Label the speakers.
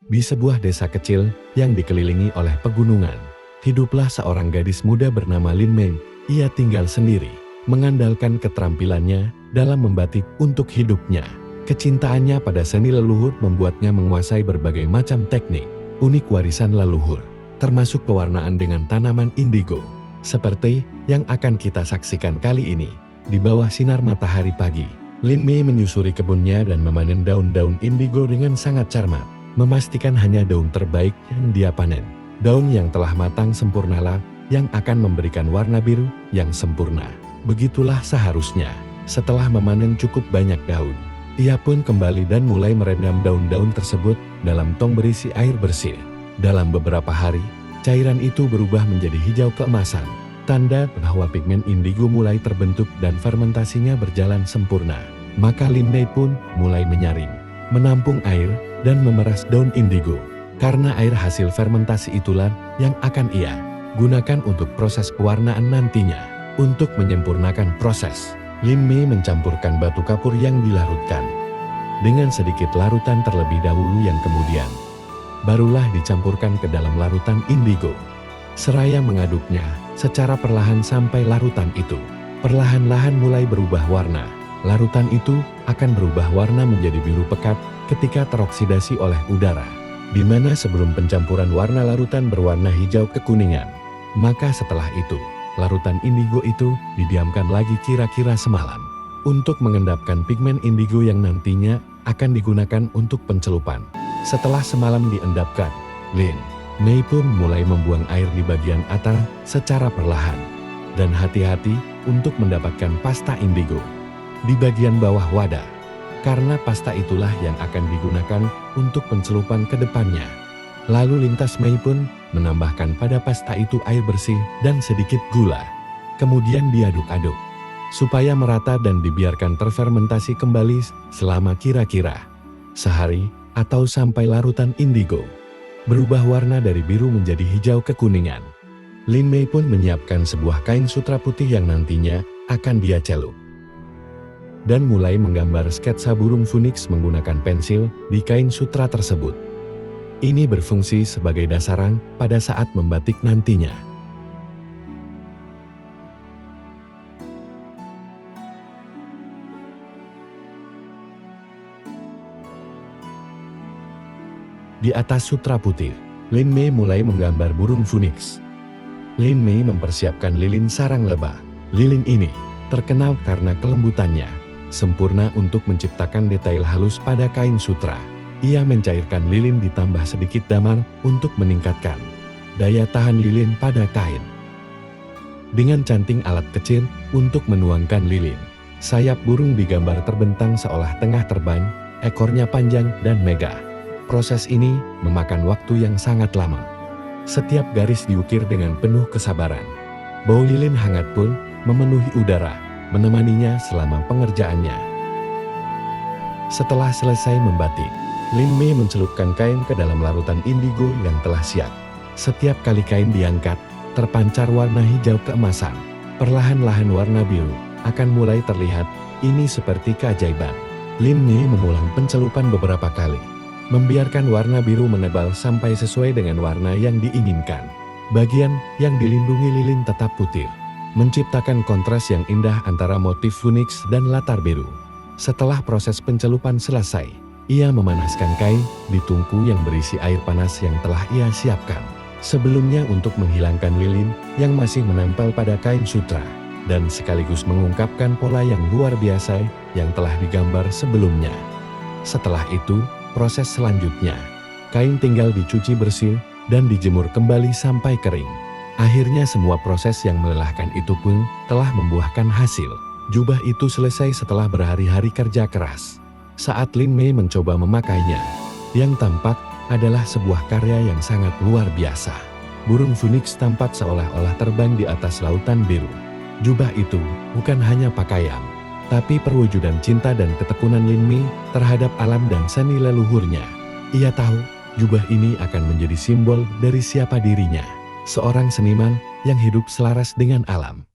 Speaker 1: Di sebuah desa kecil yang dikelilingi oleh pegunungan, hiduplah seorang gadis muda bernama Lin Mei. Ia tinggal sendiri, mengandalkan keterampilannya dalam membatik untuk hidupnya. Kecintaannya pada seni leluhur membuatnya menguasai berbagai macam teknik unik warisan leluhur, termasuk pewarnaan dengan tanaman indigo. Seperti yang akan kita saksikan kali ini. Di bawah sinar matahari pagi, Lin Mei menyusuri kebunnya dan memanen daun-daun indigo dengan sangat cermat, memastikan hanya daun terbaik yang dia panen. Daun yang telah matang sempurnalah yang akan memberikan warna biru yang sempurna. Begitulah seharusnya. Setelah memanen cukup banyak daun, ia pun kembali dan mulai merendam daun-daun tersebut dalam tong berisi air bersih. Dalam beberapa hari, cairan itu berubah menjadi hijau keemasan. Tanda bahwa pigmen indigo mulai terbentuk dan fermentasinya berjalan sempurna. Maka Lin Mei pun mulai menyaring, menampung air, dan memeras daun indigo. Karena air hasil fermentasi itulah yang akan ia gunakan untuk proses pewarnaan nantinya. Untuk menyempurnakan proses, Lin Mei mencampurkan batu kapur yang dilarutkan dengan sedikit larutan terlebih dahulu yang kemudian barulah dicampurkan ke dalam larutan indigo. Seraya mengaduknya secara perlahan sampai larutan itu perlahan-lahan mulai berubah warna. Larutan itu akan berubah warna menjadi biru pekat ketika teroksidasi oleh udara, di mana sebelum pencampuran warna larutan berwarna hijau kekuningan. Maka setelah itu, larutan indigo itu didiamkan lagi kira-kira semalam untuk mengendapkan pigmen indigo yang nantinya akan digunakan untuk pencelupan. Setelah semalam diendapkan, Lin Mei pun mulai membuang air di bagian atas secara perlahan dan hati-hati untuk mendapatkan pasta indigo di bagian bawah wadah, karena pasta itulah yang akan digunakan untuk pencelupan ke depannya. Lalu lintas Mei pun menambahkan pada pasta itu air bersih dan sedikit gula. Kemudian diaduk-aduk supaya merata dan dibiarkan terfermentasi kembali selama kira-kira sehari atau sampai larutan indigo berubah warna dari biru menjadi hijau kekuningan. Lin Mei pun menyiapkan sebuah kain sutra putih yang nantinya akan dia celup dan mulai menggambar sketsa burung phoenix menggunakan pensil di kain sutra tersebut. Ini berfungsi sebagai dasaran pada saat membatik nantinya. Di atas sutra putih, Lin Mei mulai menggambar burung phoenix. Lin Mei mempersiapkan lilin sarang lebah. Lilin ini terkenal karena kelembutannya, sempurna untuk menciptakan detail halus pada kain sutra. Ia mencairkan lilin ditambah sedikit damar untuk meningkatkan daya tahan lilin pada kain. Dengan canting alat kecil untuk menuangkan lilin, sayap burung digambar terbentang seolah tengah terbang, ekornya panjang dan megah. Proses ini memakan waktu yang sangat lama. Setiap garis diukir dengan penuh kesabaran. Bau lilin hangat pun memenuhi udara, menemaninya selama pengerjaannya. Setelah selesai membatik, Lin Mei mencelupkan kain ke dalam larutan indigo yang telah siap. Setiap kali kain diangkat, terpancar warna hijau keemasan. Perlahan-lahan warna biru akan mulai terlihat. Ini seperti keajaiban. Lin Mei mengulang pencelupan beberapa kali, membiarkan warna biru menebal sampai sesuai dengan warna yang diinginkan. Bagian yang dilindungi lilin tetap putih, menciptakan kontras yang indah antara motif phoenix dan latar biru. Setelah proses pencelupan selesai, ia memanaskan kain di tungku yang berisi air panas yang telah ia siapkan sebelumnya untuk menghilangkan lilin yang masih menempel pada kain sutra, dan sekaligus mengungkapkan pola yang luar biasa yang telah digambar sebelumnya. Setelah itu, proses selanjutnya, kain tinggal dicuci bersih dan dijemur kembali sampai kering. Akhirnya semua proses yang melelahkan itu pun telah membuahkan hasil. Jubah itu selesai setelah berhari-hari kerja keras. Saat Lin Mei mencoba memakainya, yang tampak adalah sebuah karya yang sangat luar biasa. Burung phoenix tampak seolah-olah terbang di atas lautan biru. Jubah itu bukan hanya pakaian, tapi perwujudan cinta dan ketekunan Lin Mei terhadap alam dan seni leluhurnya. Ia tahu jubah ini akan menjadi simbol dari siapa dirinya, seorang seniman yang hidup selaras dengan alam.